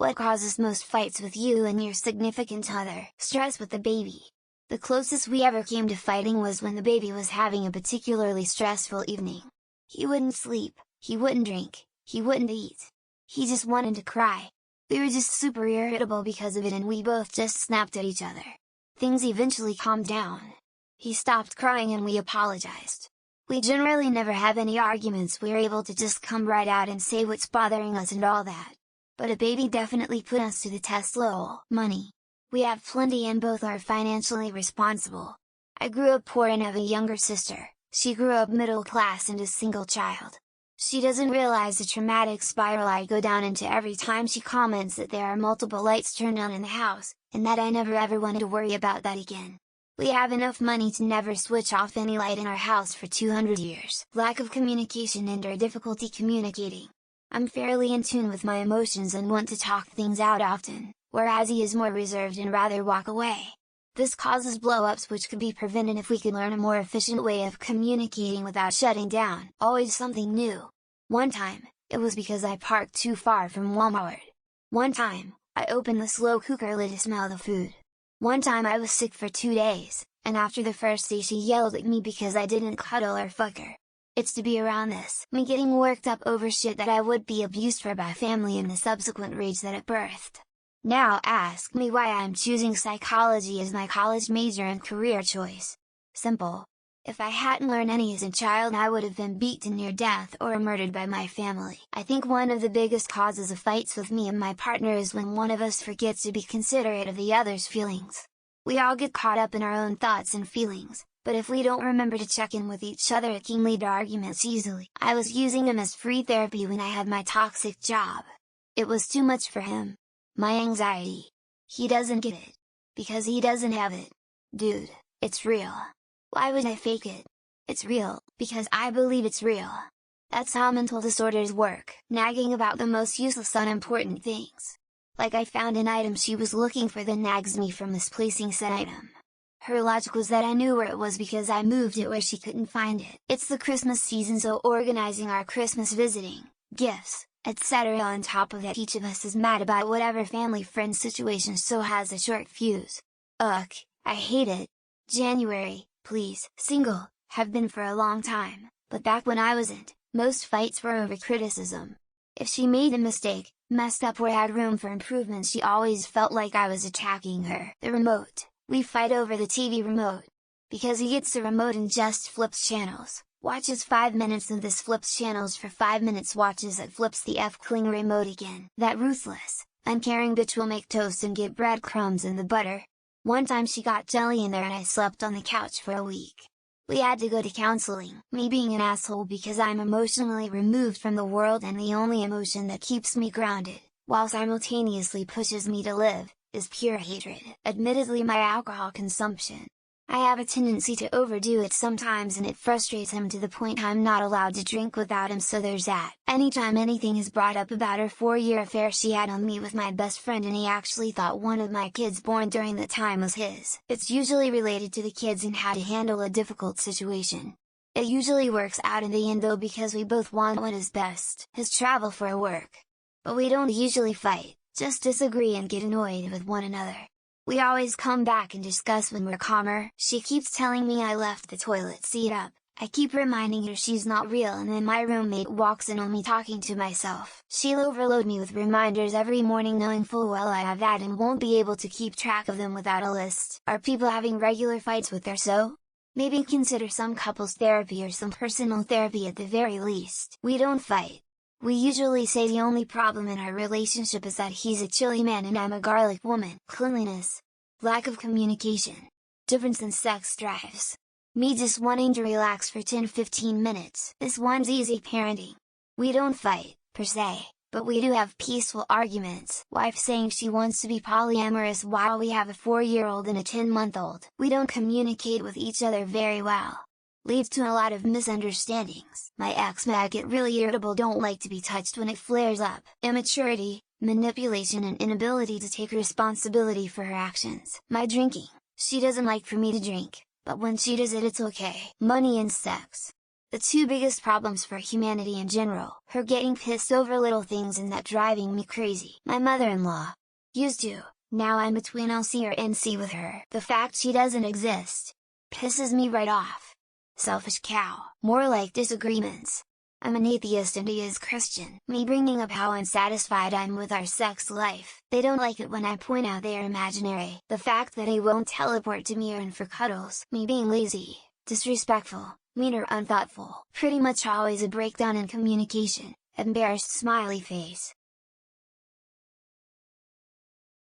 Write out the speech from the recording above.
What causes most fights with you and your significant other? Stress with the baby. The closest we ever came to fighting was when the baby was having a particularly stressful evening. He wouldn't sleep, he wouldn't drink, he wouldn't eat. He just wanted to cry. We were just super irritable because of it and we both just snapped at each other. Things eventually calmed down. He stopped crying and we apologized. We generally never have any arguments, we're able to just come right out and say what's bothering us and all that. But a baby definitely put us to the test. Lol. Money. We have plenty and both are financially responsible. I grew up poor and have a younger sister. She grew up middle class and a single child. She doesn't realize the traumatic spiral I go down into every time she comments that there are multiple lights turned on in the house, and that I never ever wanted to worry about that again. We have enough money to never switch off any light in our house for 200 years. Lack of communication and or difficulty communicating. I'm fairly in tune with my emotions and want to talk things out often, whereas he is more reserved and rather walk away. This causes blow-ups which could be prevented if we could learn a more efficient way of communicating without shutting down. Always something new. One time, it was because I parked too far from Walmart. One time, I opened the slow cooker lid to smell the food. One time I was sick for 2 days, and after the first day she yelled at me because I didn't cuddle or fuck her. It's to be around this, me getting worked up over shit that I would be abused for by family and the subsequent rage that it birthed. Now ask me why I'm choosing psychology as my college major and career choice. Simple. If I hadn't learned any as a child I would have been beaten near death or murdered by my family. I think one of the biggest causes of fights with me and my partner is when one of us forgets to be considerate of the other's feelings. We all get caught up in our own thoughts and feelings, but if we don't remember to check in with each other it can lead to arguments easily. I was using him as free therapy when I had my toxic job. It was too much for him. My anxiety. He doesn't get it. Because he doesn't have it. Dude, it's real. Why would I fake it? It's real, because I believe it's real. That's how mental disorders work. Nagging about the most useless unimportant things. Like I found an item she was looking for that nags me for misplacing said item. Her logic was that I knew where it was because I moved it where she couldn't find it. It's the Christmas season, so organizing our Christmas visiting, gifts, etc. On top of that each of us is mad about whatever family friend situation so has a short fuse. Ugh, I hate it. January, please. Single, have been for a long time, but back when I wasn't, most fights were over criticism. If she made a mistake, messed up or had room for improvement she always felt like I was attacking her. The remote. We fight over the TV remote. Because he gets the remote and just flips channels, watches 5 minutes of this, flips channels for 5 minutes, watches it, flips the F-cling remote again. That ruthless, uncaring bitch will make toast and get breadcrumbs in the butter. One time she got jelly in there and I slept on the couch for a week. We had to go to counseling. Me being an asshole because I'm emotionally removed from the world and the only emotion that keeps me grounded, while simultaneously pushes me to live, is pure hatred. Admittedly my alcohol consumption. I have a tendency to overdo it sometimes and it frustrates him to the point I'm not allowed to drink without him, so there's that. Anytime anything is brought up about her 4-year affair she had on me with my best friend and he actually thought one of my kids born during that time was his. It's usually related to the kids and how to handle a difficult situation. It usually works out in the end though because we both want what is best. His travel for work. But we don't usually fight, just disagree and get annoyed with one another. We always come back and discuss when we're calmer. She keeps telling me I left the toilet seat up, I keep reminding her she's not real and then my roommate walks in on me talking to myself. She'll overload me with reminders every morning knowing full well I have that and won't be able to keep track of them without a list. Are people having regular fights with their so? Maybe consider some couples therapy or some personal therapy at the very least. We don't fight. We usually say the only problem in our relationship is that he's a chilly man and I'm a garlic woman. Cleanliness. Lack of communication. Difference in sex drives. Me just wanting to relax for 10-15 minutes. This one's easy parenting. We don't fight, per se, but we do have peaceful arguments. Wife saying she wants to be polyamorous while we have a 4-year-old and a 10-month-old. We don't communicate with each other very well. Leads to a lot of misunderstandings. My ex may get really irritable, don't like to be touched when it flares up. Immaturity, manipulation and inability to take responsibility for her actions. My drinking. She doesn't like for me to drink, but when she does it it's okay. Money and sex. The two biggest problems for humanity in general: her getting pissed over little things and that driving me crazy. My mother-in-law used to, now I'm between LC or NC with her. The fact she doesn't exist pisses me right off. Selfish cow. More like disagreements. I'm an atheist and he is Christian. Me bringing up how unsatisfied I'm with our sex life. They don't like it when I point out they are imaginary. The fact that he won't teleport to me or in for cuddles. Me being lazy, disrespectful, mean or unthoughtful. Pretty much always a breakdown in communication. Embarrassed smiley face.